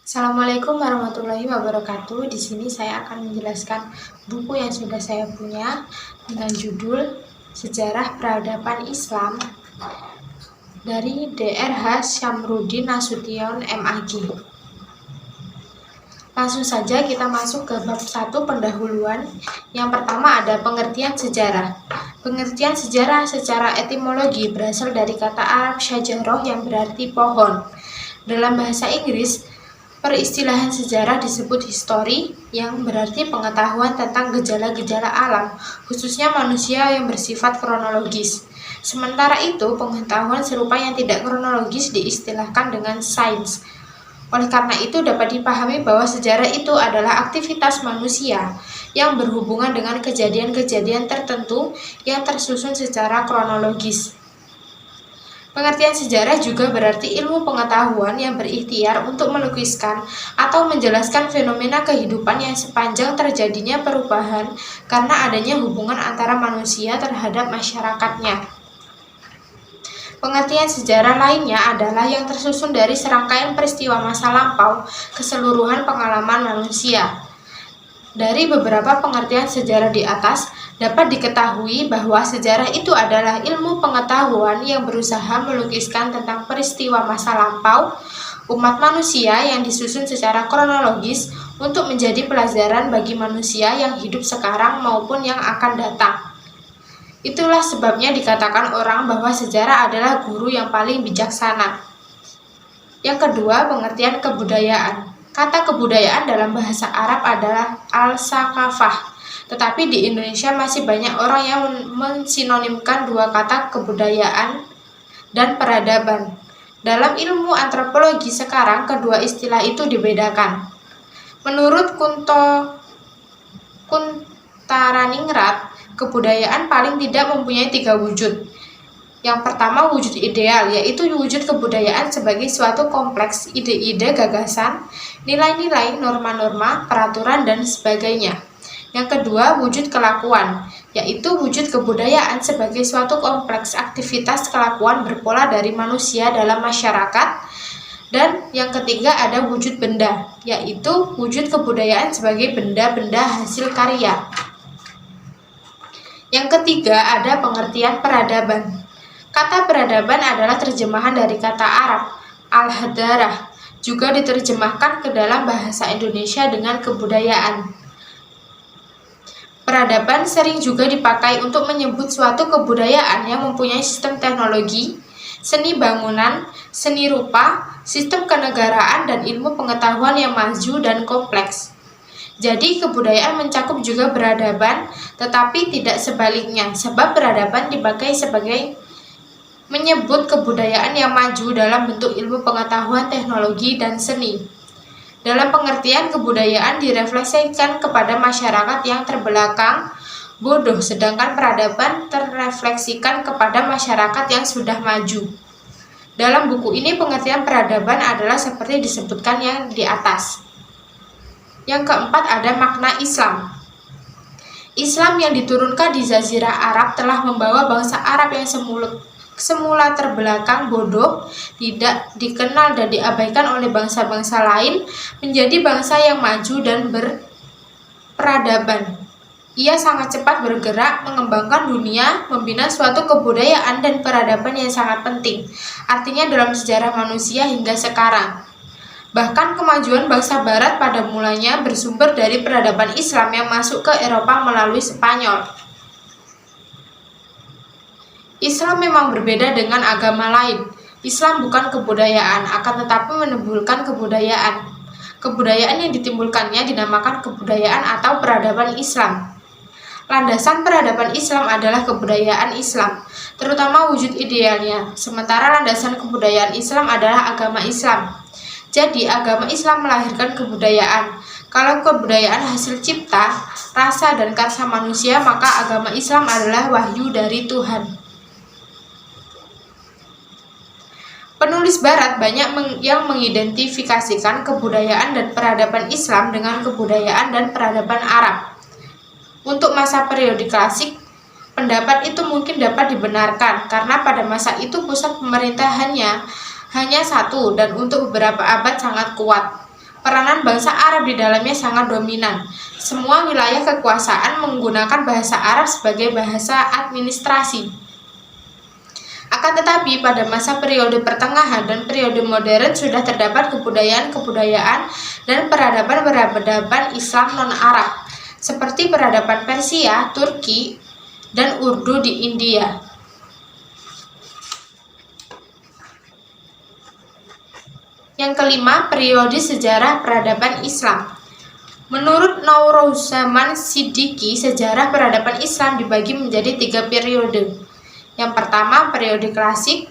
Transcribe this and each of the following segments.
Assalamualaikum warahmatullahi wabarakatuh. Di sini saya akan menjelaskan buku yang sudah saya punya dengan judul Sejarah Peradaban Islam dari Dr. Syamruddin Nasution MAG. Langsung saja kita masuk ke bab 1 pendahuluan. Yang pertama ada pengertian sejarah. Pengertian sejarah secara etimologi berasal dari kata Arab syajarah yang berarti pohon. Dalam bahasa Inggris, peristilahan sejarah disebut history yang berarti pengetahuan tentang gejala-gejala alam, khususnya manusia yang bersifat kronologis. Sementara itu, pengetahuan serupa yang tidak kronologis diistilahkan dengan sains. Oleh karena itu dapat dipahami bahwa sejarah itu adalah aktivitas manusia yang berhubungan dengan kejadian-kejadian tertentu yang tersusun secara kronologis. Pengertian sejarah juga berarti ilmu pengetahuan yang berikhtiar untuk melukiskan atau menjelaskan fenomena kehidupan yang sepanjang terjadinya perubahan karena adanya hubungan antara manusia terhadap masyarakatnya. Pengertian sejarah lainnya adalah yang tersusun dari serangkaian peristiwa masa lampau keseluruhan pengalaman manusia. Dari beberapa pengertian sejarah di atas, dapat diketahui bahwa sejarah itu adalah ilmu pengetahuan yang berusaha melukiskan tentang peristiwa masa lampau umat manusia yang disusun secara kronologis untuk menjadi pelajaran bagi manusia yang hidup sekarang maupun yang akan datang. Itulah sebabnya dikatakan orang bahwa sejarah adalah guru yang paling bijaksana. Yang kedua, pengertian kebudayaan. Kata kebudayaan dalam bahasa Arab adalah al-sakafah, tetapi di Indonesia masih banyak orang yang mensinonimkan dua kata kebudayaan dan peradaban. Dalam ilmu antropologi sekarang, kedua istilah itu dibedakan. Menurut Kuntaraningrat, kebudayaan paling tidak mempunyai 3 wujud. Yang pertama, wujud ideal, yaitu wujud kebudayaan sebagai suatu kompleks ide-ide, gagasan, nilai-nilai, norma-norma, peraturan, dan sebagainya. Yang kedua, wujud kelakuan, yaitu wujud kebudayaan sebagai suatu kompleks aktivitas kelakuan berpola dari manusia dalam masyarakat. Dan yang ketiga ada wujud benda, yaitu wujud kebudayaan sebagai benda-benda hasil karya. Yang ketiga ada pengertian peradaban. Kata peradaban adalah terjemahan dari kata Arab al-hadarah, juga diterjemahkan ke dalam bahasa Indonesia dengan kebudayaan. Peradaban sering juga dipakai untuk menyebut suatu kebudayaan yang mempunyai sistem teknologi, seni bangunan, seni rupa, sistem kenegaraan, dan ilmu pengetahuan yang maju dan kompleks. Jadi kebudayaan mencakup juga peradaban, tetapi tidak sebaliknya, sebab peradaban dipakai sebagai menyebut kebudayaan yang maju dalam bentuk ilmu pengetahuan, teknologi, dan seni. Dalam pengertian kebudayaan direfleksikan kepada masyarakat yang terbelakang, bodoh, sedangkan peradaban terrefleksikan kepada masyarakat yang sudah maju. Dalam buku ini pengertian peradaban adalah seperti disebutkan yang di atas. Yang keempat ada makna Islam. Islam yang diturunkan di Jazirah Arab telah membawa bangsa Arab yang semula terbelakang, bodoh, tidak dikenal dan diabaikan oleh bangsa-bangsa lain, menjadi bangsa yang maju dan berperadaban. Ia sangat cepat bergerak, mengembangkan dunia, membina suatu kebudayaan dan peradaban yang sangat penting, artinya dalam sejarah manusia hingga sekarang. Bahkan kemajuan bangsa Barat pada mulanya bersumber dari peradaban Islam yang masuk ke Eropa melalui Spanyol. Islam memang berbeda dengan agama lain. Islam bukan kebudayaan, akan tetapi menimbulkan kebudayaan. Kebudayaan yang ditimbulkannya dinamakan kebudayaan atau peradaban Islam. Landasan peradaban Islam adalah kebudayaan Islam, terutama wujud idealnya, sementara landasan kebudayaan Islam adalah agama Islam. Jadi agama Islam melahirkan kebudayaan. Kalau kebudayaan hasil cipta, rasa dan karsa manusia, maka agama Islam adalah wahyu dari Tuhan. Penulis Barat banyak yang mengidentifikasikan kebudayaan dan peradaban Islam dengan kebudayaan dan peradaban Arab. Untuk masa periode klasik, pendapat itu mungkin dapat dibenarkan karena pada masa itu pusat pemerintahannya hanya satu dan untuk beberapa abad sangat kuat. Peranan bangsa Arab di dalamnya sangat dominan. Semua wilayah kekuasaan menggunakan bahasa Arab sebagai bahasa administrasi. Akan tetapi pada masa periode pertengahan dan periode modern sudah terdapat kebudayaan-kebudayaan dan peradaban-peradaban Islam non-Arab, seperti peradaban Persia, Turki, dan Urdu di India. Yang kelima, periode sejarah peradaban Islam. Menurut Nauruzaman Siddiqi, sejarah peradaban Islam dibagi menjadi 3 periode. Yang pertama, periode klasik,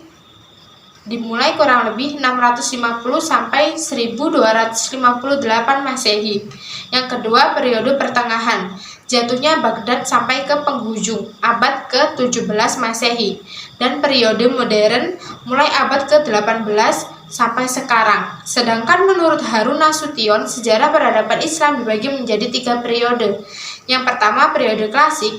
dimulai kurang lebih 650 sampai 1258 Masehi. Yang kedua, periode pertengahan, jatuhnya Baghdad sampai ke penghujung abad ke-17 Masehi. Dan periode modern, mulai abad ke-18 sampai sekarang. Sedangkan menurut Harun Nasution, sejarah peradaban Islam dibagi menjadi 3 periode. Yang pertama, periode klasik,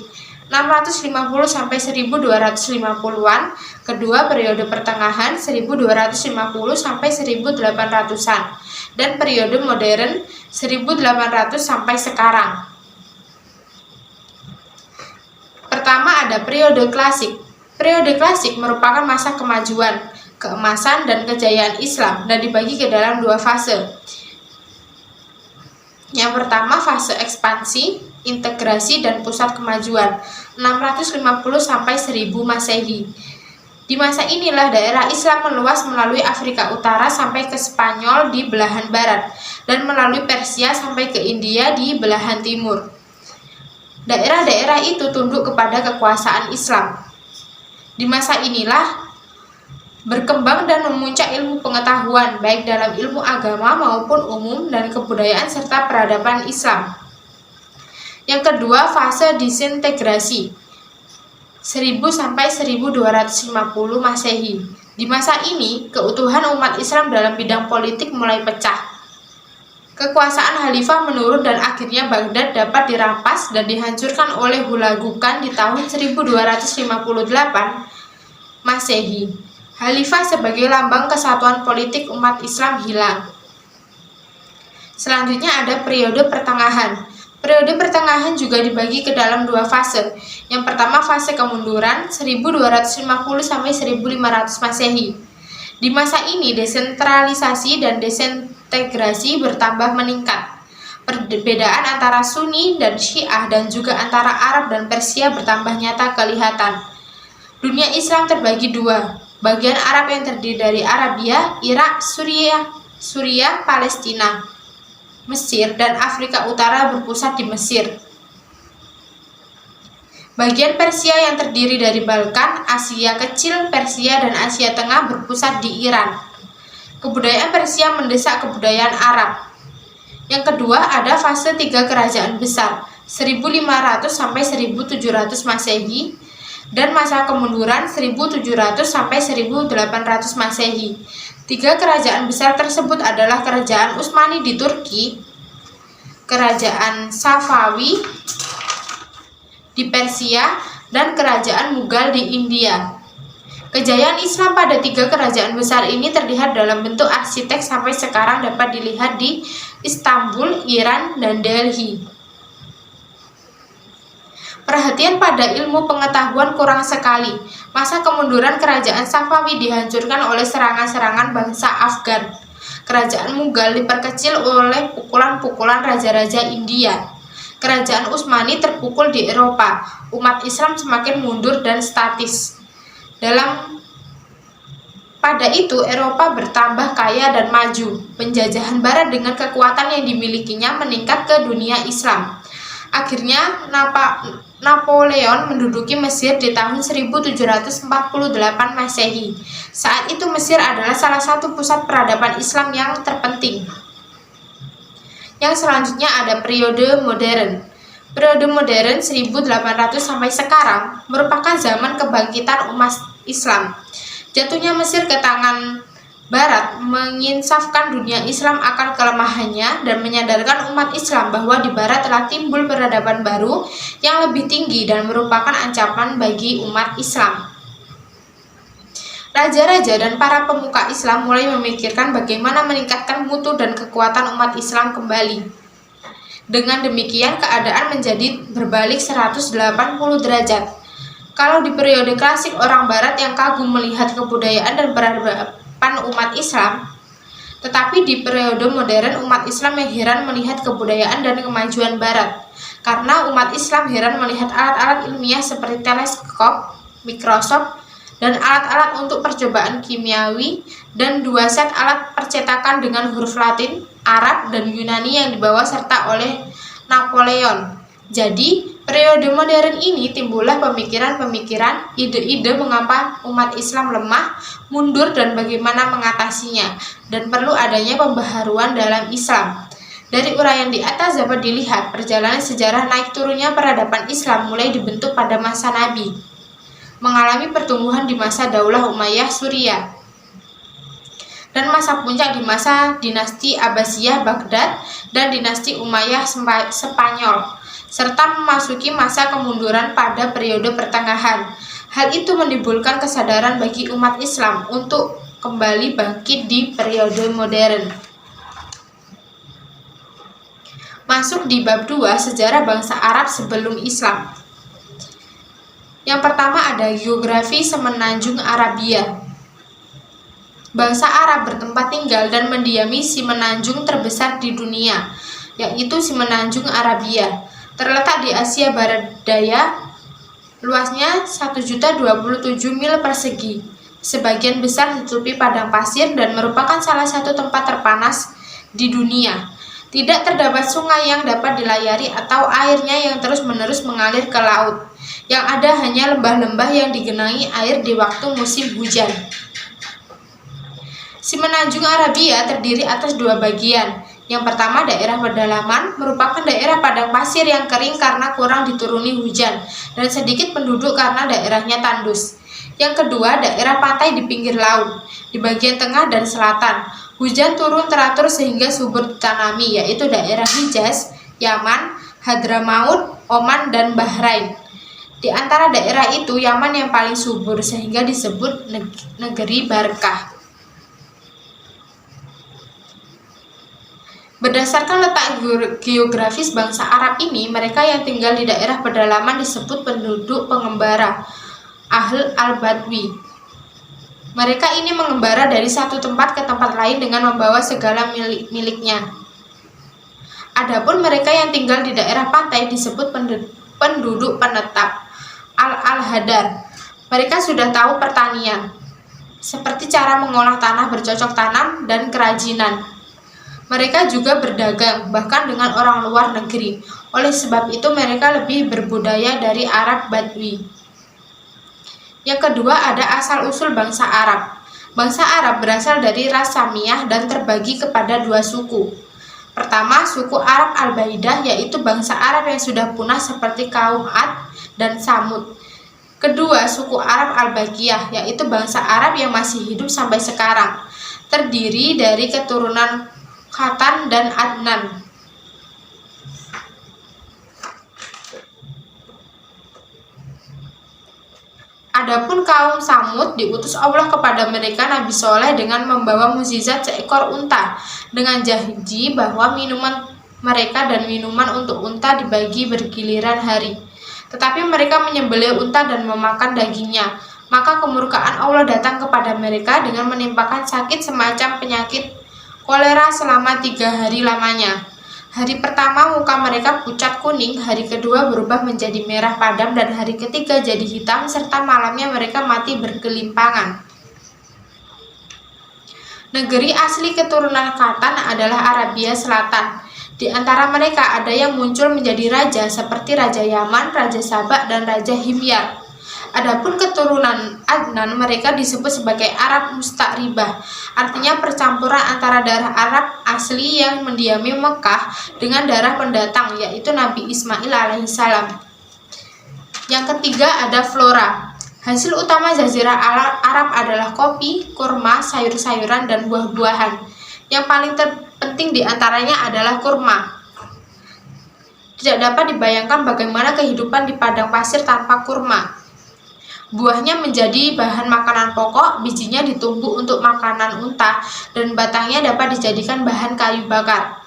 650 sampai 1250-an, kedua periode pertengahan 1250 sampai 1800-an, dan periode modern 1800 sampai sekarang. Pertama ada periode klasik. Periode klasik merupakan masa kemajuan, keemasan, dan kejayaan Islam dan dibagi ke dalam 2 fase. Yang pertama, fase ekspansi, integrasi, dan pusat kemajuan 650 sampai 1000 Masehi. Di masa inilah daerah Islam meluas melalui Afrika Utara sampai ke Spanyol di belahan barat dan melalui Persia sampai ke India di belahan timur. Daerah-daerah itu tunduk kepada kekuasaan Islam. Di masa inilah berkembang dan memuncak ilmu pengetahuan baik dalam ilmu agama maupun umum dan kebudayaan serta peradaban Islam. Yang kedua, fase disintegrasi 1000 sampai 1250 Masehi. Di masa ini, keutuhan umat Islam dalam bidang politik mulai pecah. Kekuasaan khalifah menurun dan akhirnya Baghdad dapat dirampas dan dihancurkan oleh Hulagukan di tahun 1258 Masehi. Khalifah sebagai lambang kesatuan politik umat Islam hilang. Selanjutnya ada periode pertengahan. Periode pertengahan juga dibagi ke dalam 2 fase. Yang pertama, fase kemunduran 1250 sampai 1500 Masehi. Di masa ini desentralisasi dan desintegrasi bertambah meningkat. Perbedaan antara Sunni dan Syiah dan juga antara Arab dan Persia bertambah nyata kelihatan. Dunia Islam terbagi 2. Bagian Arab yang terdiri dari Arabia, Irak, Suriah, Palestina, Mesir, dan Afrika Utara berpusat di Mesir. Bagian Persia yang terdiri dari Balkan, Asia Kecil, Persia, dan Asia Tengah berpusat di Iran. Kebudayaan Persia mendesak kebudayaan Arab. Yang kedua ada fase 3 kerajaan besar, 1500 sampai 1700 Masehi, dan masa kemunduran 1700 sampai 1800 Masehi. 3 kerajaan besar tersebut adalah Kerajaan Utsmani di Turki, Kerajaan Safawi di Persia, dan Kerajaan Mughal di India. Kejayaan Islam pada 3 kerajaan besar ini terlihat dalam bentuk arsitek sampai sekarang dapat dilihat di Istanbul, Iran, dan Delhi. Perhatian pada ilmu pengetahuan kurang sekali. Masa kemunduran Kerajaan Safawi dihancurkan oleh serangan-serangan bangsa Afgan. Kerajaan Mughal diperkecil oleh pukulan-pukulan raja-raja India. Kerajaan Utsmani terpukul di Eropa. Umat Islam semakin mundur dan statis. Pada itu Eropa bertambah kaya dan maju. Penjajahan Barat dengan kekuatan yang dimilikinya meningkat ke dunia Islam. Akhirnya Napoleon menduduki Mesir di tahun 1748 Masehi. Saat itu Mesir adalah salah satu pusat peradaban Islam yang terpenting. Yang selanjutnya ada periode modern. Periode modern 1800 sampai sekarang merupakan zaman kebangkitan umat Islam. Jatuhnya Mesir ke tangan Barat menginsafkan dunia Islam akan kelemahannya dan menyadarkan umat Islam bahwa di Barat telah timbul peradaban baru yang lebih tinggi dan merupakan ancaman bagi umat Islam. Raja-raja dan para pemuka Islam mulai memikirkan bagaimana meningkatkan mutu dan kekuatan umat Islam kembali. Dengan demikian keadaan menjadi berbalik 180 derajat. Kalau di periode klasik orang barat yang kagum melihat kebudayaan dan peradaban umat Islam, tetapi di periode modern umat Islam yang heran melihat kebudayaan dan kemajuan barat. Karena umat Islam heran melihat alat-alat ilmiah seperti teleskop, mikroskop, dan alat-alat untuk percobaan kimiawi, dan 2 set alat percetakan dengan huruf Latin, Arab, dan Yunani yang dibawa serta oleh Napoleon. Jadi, periode modern ini timbullah pemikiran-pemikiran, ide-ide mengapa umat Islam lemah, mundur, dan bagaimana mengatasinya, dan perlu adanya pembaharuan dalam Islam. Dari uraian di atas dapat dilihat perjalanan sejarah naik turunnya peradaban Islam mulai dibentuk pada masa Nabi, mengalami pertumbuhan di masa Daulah Umayyah Suriah, dan masa puncak di masa dinasti Abbasiyah Baghdad dan dinasti Umayyah Spanyol, serta memasuki masa kemunduran pada periode pertengahan. Hal itu menimbulkan kesadaran bagi umat Islam untuk kembali bangkit di periode modern. Masuk di bab 2, sejarah bangsa Arab sebelum Islam. Yang pertama ada geografi semenanjung Arabia. Bangsa Arab bertempat tinggal dan mendiami semenanjung terbesar di dunia, yaitu semenanjung Arabia. Terletak di Asia Barat Daya, luasnya 1.027 mil persegi. Sebagian besar ditutupi padang pasir dan merupakan salah satu tempat terpanas di dunia. Tidak terdapat sungai yang dapat dilayari atau airnya yang terus-menerus mengalir ke laut. Yang ada hanya lembah-lembah yang digenangi air di waktu musim hujan. Semenanjung Arabia terdiri atas 2 bagian. Yang pertama daerah pedalaman, merupakan daerah padang pasir yang kering karena kurang dituruni hujan, dan sedikit penduduk karena daerahnya tandus. Yang kedua daerah pantai di pinggir laut, di bagian tengah dan selatan. Hujan turun teratur sehingga subur ditanami, yaitu daerah Hijaz, Yaman, Hadramaut, Oman, dan Bahrain. Di antara daerah itu, Yaman yang paling subur sehingga disebut negeri Barkah. Berdasarkan letak geografis bangsa Arab ini, mereka yang tinggal di daerah pedalaman disebut penduduk pengembara, Ahl al-Badwi. Mereka ini mengembara dari satu tempat ke tempat lain dengan membawa segala miliknya. Adapun mereka yang tinggal di daerah pantai disebut penduduk penetap, al-hadar. Mereka sudah tahu pertanian, seperti cara mengolah tanah bercocok tanam dan kerajinan. Mereka juga berdagang, bahkan dengan orang luar negeri. Oleh sebab itu mereka lebih berbudaya dari Arab Badui. Yang kedua ada asal-usul bangsa Arab. Bangsa Arab berasal dari ras Samiyah dan terbagi kepada 2 suku. Pertama, suku Arab Al-Baidah, yaitu bangsa Arab yang sudah punah seperti kaum Ad dan Samud. Kedua, suku Arab Al-Baqiyah, yaitu bangsa Arab yang masih hidup sampai sekarang, terdiri dari keturunan Khatan dan Adnan. Adapun kaum Samud diutus Allah kepada mereka Nabi Soleh dengan membawa mukjizat seekor unta dengan janji bahwa minuman mereka dan minuman untuk unta dibagi bergiliran hari. Tetapi mereka menyembelih unta dan memakan dagingnya. Maka kemurkaan Allah datang kepada mereka dengan menimpakan sakit semacam penyakit kolera selama 3 hari lamanya. Hari pertama muka mereka pucat kuning, hari kedua berubah menjadi merah padam, dan hari ketiga jadi hitam, serta malamnya mereka mati bergelimpangan. Negeri asli keturunan Khatan adalah Arabia Selatan. Di antara mereka ada yang muncul menjadi raja seperti Raja Yaman, Raja Sabak, dan Raja Himyar. Adapun keturunan Adnan, mereka disebut sebagai Arab Musta'ribah, artinya percampuran antara darah Arab asli yang mendiami Mekah dengan darah pendatang, yaitu Nabi Ismail alaihissalam. Yang ketiga ada flora. Hasil utama Jazirah Arab adalah kopi, kurma, sayur-sayuran, dan buah-buahan. Yang paling terpenting diantaranya adalah kurma. Tidak dapat dibayangkan bagaimana kehidupan di padang pasir tanpa kurma. Buahnya menjadi bahan makanan pokok, bijinya ditumbuk untuk makanan unta, dan batangnya dapat dijadikan bahan kayu bakar.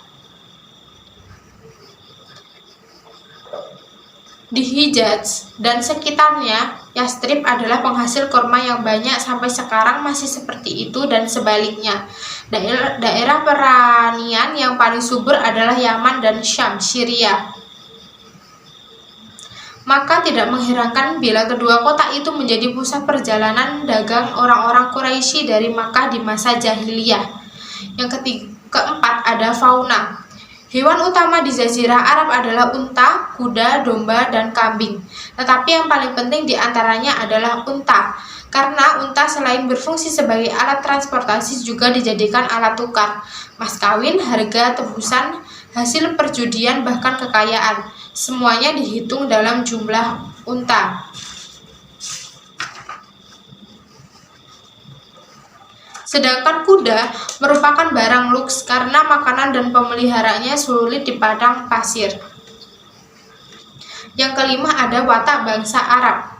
Di Hijaz dan sekitarnya, Yastrib adalah penghasil kurma yang banyak sampai sekarang masih seperti itu dan sebaliknya. Daerah peranian yang paling subur adalah Yaman dan Syam, Syria. Maka tidak mengherankan bila kedua kota itu menjadi pusat perjalanan dagang orang-orang Quraisy dari Makkah di masa jahiliyah. Yang keempat ada fauna. Hewan utama di Jazirah Arab adalah unta, kuda, domba, dan kambing. Tetapi yang paling penting di antaranya adalah unta, karena unta selain berfungsi sebagai alat transportasi juga dijadikan alat tukar, mas kawin, harga tebusan, hasil perjudian, bahkan kekayaan. Semuanya dihitung dalam jumlah unta. Sedangkan kuda merupakan barang luks karena makanan dan pemeliharaannya sulit di padang pasir. Yang kelima ada watak bangsa Arab.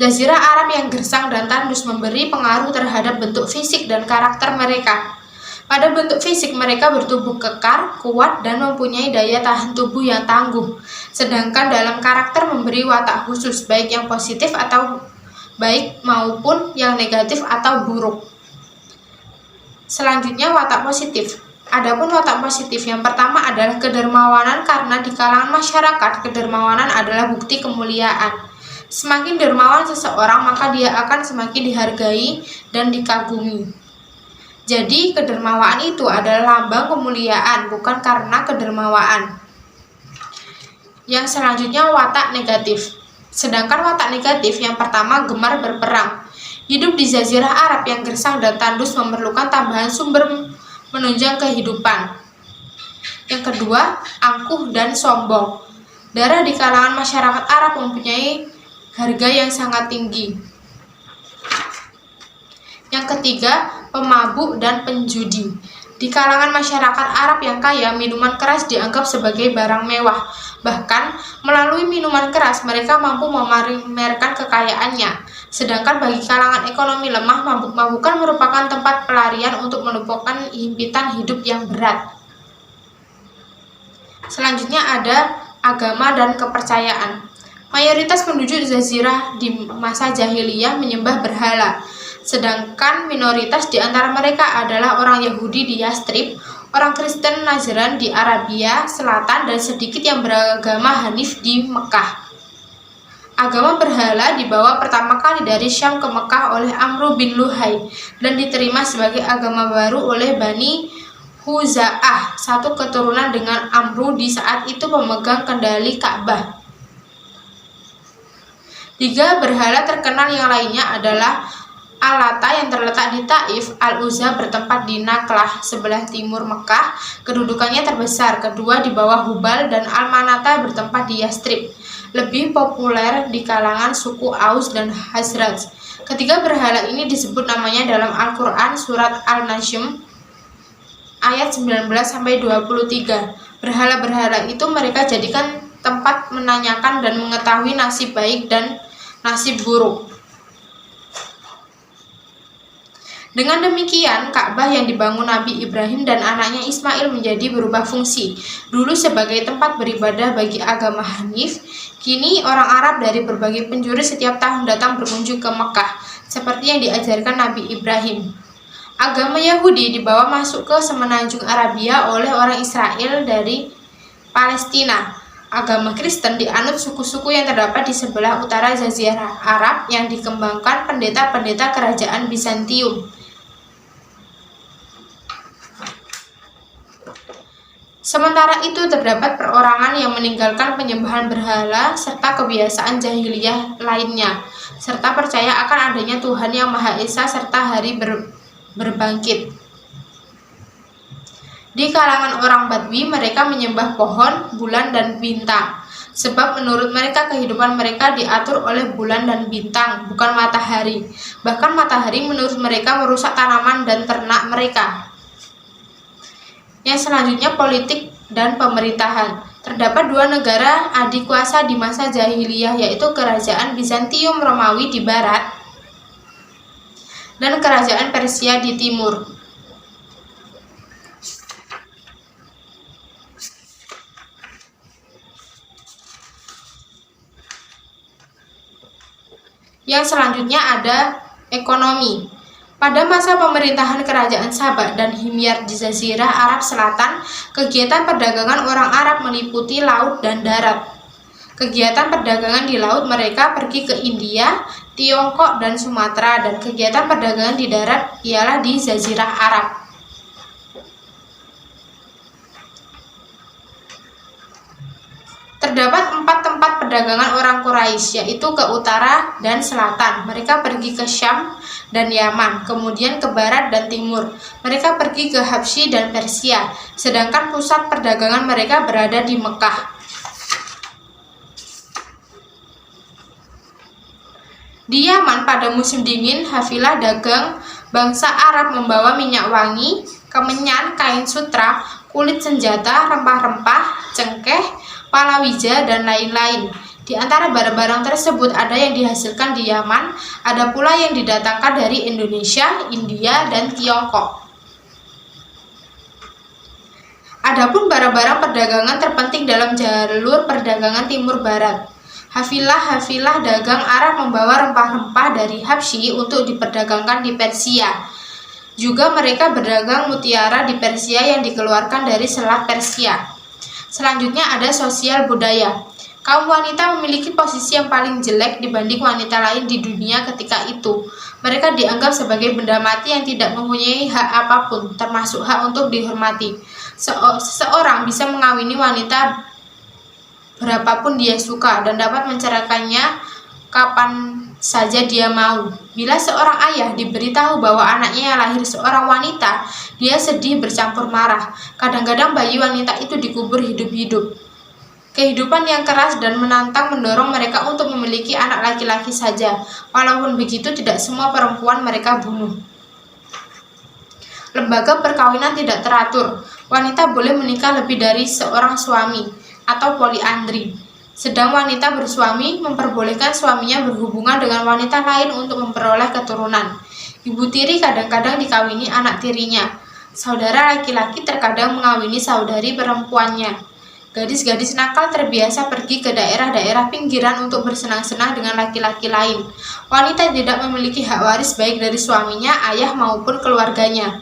Jazirah Arab yang gersang dan tandus memberi pengaruh terhadap bentuk fisik dan karakter mereka. Pada bentuk fisik mereka bertubuh kekar, kuat, dan mempunyai daya tahan tubuh yang tangguh. Sedangkan dalam karakter memberi watak khusus, baik yang positif atau baik maupun yang negatif atau buruk. Selanjutnya watak positif. Adapun watak positif yang pertama adalah kedermawanan, karena di kalangan masyarakat kedermawanan adalah bukti kemuliaan. Semakin dermawan seseorang maka dia akan semakin dihargai dan dikagumi. Jadi kedermawaan itu adalah lambang kemuliaan, bukan karena kedermawaan. Yang selanjutnya watak negatif. Sedangkan watak negatif yang pertama gemar berperang. Hidup di Jazirah Arab yang gersang dan tandus memerlukan tambahan sumber menunjang kehidupan. Yang kedua, angkuh dan sombong. Darah di kalangan masyarakat Arab mempunyai harga yang sangat tinggi. Yang ketiga, pemabuk dan penjudi. Di kalangan masyarakat Arab yang kaya, minuman keras dianggap sebagai barang mewah. Bahkan, melalui minuman keras, mereka mampu memamerkan kekayaannya. Sedangkan bagi kalangan ekonomi lemah, mabuk-mabukan merupakan tempat pelarian untuk melupakan himpitan hidup yang berat. Selanjutnya ada agama dan kepercayaan. Mayoritas penduduk Jazirah di masa jahiliyah menyembah berhala. Sedangkan minoritas di antara mereka adalah orang Yahudi di Yastrib, orang Kristen Najran di Arabia Selatan, dan sedikit yang beragama Hanif di Mekah. Agama berhala dibawa pertama kali dari Syam ke Mekah oleh Amru bin Luhai dan diterima sebagai agama baru oleh Bani Huza'ah, satu keturunan dengan Amru di saat itu pemegang kendali Ka'bah. 3 berhala terkenal yang lainnya adalah Al-Lata yang terletak di Taif, Al-Uzza bertempat di Naklah sebelah timur Mekah, kedudukannya terbesar, kedua di bawah Hubal, dan Al-Manata bertempat di Yastrib, lebih populer di kalangan suku Aus dan Hazraj. Ketiga berhala ini disebut namanya dalam Al-Quran surat Al-Najm ayat 19-23. Berhala-berhala itu mereka jadikan tempat menanyakan dan mengetahui nasib baik dan nasib buruk. Dengan demikian, Ka'bah yang dibangun Nabi Ibrahim dan anaknya Ismail menjadi berubah fungsi. Dulu sebagai tempat beribadah bagi agama Hanif, kini orang Arab dari berbagai penjuru setiap tahun datang berkunjung ke Mekah, seperti yang diajarkan Nabi Ibrahim. Agama Yahudi dibawa masuk ke semenanjung Arabia oleh orang Israel dari Palestina. Agama Kristen dianut suku-suku yang terdapat di sebelah utara Jazirah Arab yang dikembangkan pendeta-pendeta kerajaan Bizantium. Sementara itu terdapat perorangan yang meninggalkan penyembahan berhala serta kebiasaan jahiliyah lainnya, serta percaya akan adanya Tuhan yang Maha Esa serta hari berbangkit. Di kalangan orang Badui, mereka menyembah pohon, bulan, dan bintang, sebab menurut mereka kehidupan mereka diatur oleh bulan dan bintang, bukan matahari. Bahkan matahari menurut mereka merusak tanaman dan ternak mereka. Yang selanjutnya politik dan pemerintahan. Terdapat dua negara adik kuasa di masa jahiliyah, yaitu Kerajaan Bizantium Romawi di barat dan Kerajaan Persia di timur. Yang selanjutnya ada ekonomi. Pada masa pemerintahan Kerajaan Sabak dan Himyar di Jazirah Arab Selatan, kegiatan perdagangan orang Arab meliputi laut dan darat. Kegiatan perdagangan di laut mereka pergi ke India, Tiongkok, dan Sumatera, dan kegiatan perdagangan di darat ialah di Jazirah Arab. Terdapat 4 tempat perdagangan orang Quraisy, yaitu ke utara dan selatan. Mereka pergi ke Syam dan Yaman, kemudian ke barat dan timur. Mereka pergi ke Habsyi dan Persia, sedangkan pusat perdagangan mereka berada di Mekah. Di Yaman pada musim dingin, hafilah dagang bangsa Arab membawa minyak wangi, kemenyan, kain sutra, kulit senjata, rempah-rempah, cengkeh, palawija, dan lain-lain. Di antara barang-barang tersebut ada yang dihasilkan di Yaman, ada pula yang didatangkan dari Indonesia, India, dan Tiongkok. Adapun barang-barang perdagangan terpenting dalam jalur perdagangan timur barat. Hafilah dagang Arab membawa rempah-rempah dari Habsyi untuk diperdagangkan di Persia. Juga mereka berdagang mutiara di Persia yang dikeluarkan dari Selat Persia. Selanjutnya ada sosial budaya. Kaum wanita memiliki posisi yang paling jelek dibanding wanita lain di dunia ketika itu. Mereka dianggap sebagai benda mati yang tidak mempunyai hak apapun, termasuk hak untuk dihormati. Seseorang bisa mengawini wanita berapapun dia suka dan dapat menceraikannya kapan saja dia mau. Bila seorang ayah diberitahu bahwa anaknya yang lahir seorang wanita, dia sedih bercampur marah. Kadang-kadang bayi wanita itu dikubur hidup-hidup. Kehidupan yang keras dan menantang mendorong mereka untuk memiliki anak laki-laki saja. Walaupun begitu, tidak semua perempuan mereka bunuh. Lembaga perkawinan tidak teratur. Wanita boleh menikah lebih dari seorang suami atau poliandri. Sedang wanita bersuami memperbolehkan suaminya berhubungan dengan wanita lain untuk memperoleh keturunan. Ibu tiri kadang-kadang dikawini anak tirinya. Saudara laki-laki terkadang mengawini saudari perempuannya. Gadis-gadis nakal terbiasa pergi ke daerah-daerah pinggiran untuk bersenang-senang dengan laki-laki lain. Wanita tidak memiliki hak waris baik dari suaminya, ayah maupun keluarganya.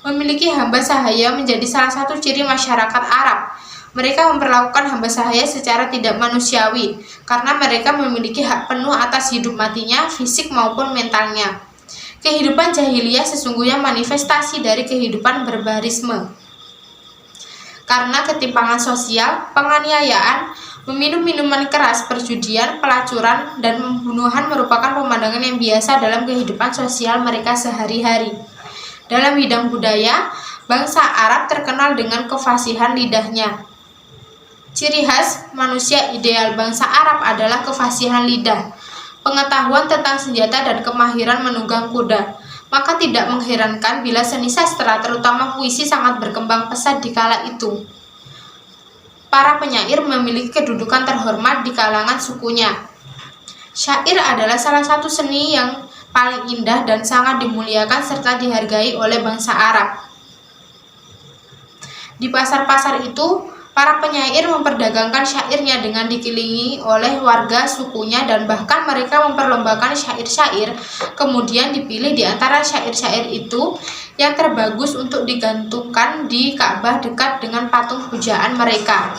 Memiliki hamba sahaya menjadi salah satu ciri masyarakat Arab. Mereka memperlakukan hamba sahaya secara tidak manusiawi, karena mereka memiliki hak penuh atas hidup matinya, fisik maupun mentalnya. Kehidupan jahiliyah sesungguhnya manifestasi dari kehidupan barbarisme. Karena ketimpangan sosial, penganiayaan, meminum minuman keras, perjudian, pelacuran, dan pembunuhan merupakan pemandangan yang biasa dalam kehidupan sosial mereka sehari-hari. Dalam bidang budaya, bangsa Arab terkenal dengan kefasihan lidahnya. Ciri khas manusia ideal bangsa Arab adalah kefasihan lidah, pengetahuan tentang senjata, dan kemahiran menunggang kuda. Maka tidak mengherankan bila seni sastra, terutama puisi, sangat berkembang pesat di kala itu. Para penyair memiliki kedudukan terhormat di kalangan sukunya. Syair adalah salah satu seni yang paling indah dan sangat dimuliakan serta dihargai oleh bangsa Arab. Di pasar-pasar itu, para penyair memperdagangkan syairnya dengan dikelilingi oleh warga sukunya, dan bahkan mereka memperlombakan syair-syair. Kemudian dipilih di antara syair-syair itu yang terbagus untuk digantungkan di Ka'bah dekat dengan patung pujaan mereka.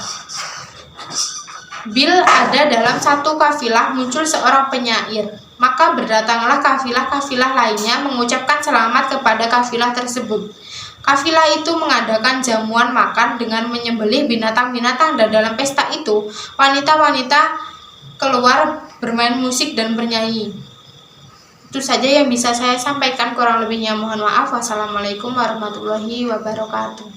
Bil ada dalam satu kafilah muncul seorang penyair, maka berdatanglah kafilah-kafilah lainnya mengucapkan selamat kepada kafilah tersebut. Kafilah itu mengadakan jamuan makan dengan menyembelih binatang-binatang, dan dalam pesta itu wanita-wanita keluar bermain musik dan bernyanyi. Itu saja yang bisa saya sampaikan, kurang lebihnya mohon maaf. Wassalamualaikum warahmatullahi wabarakatuh.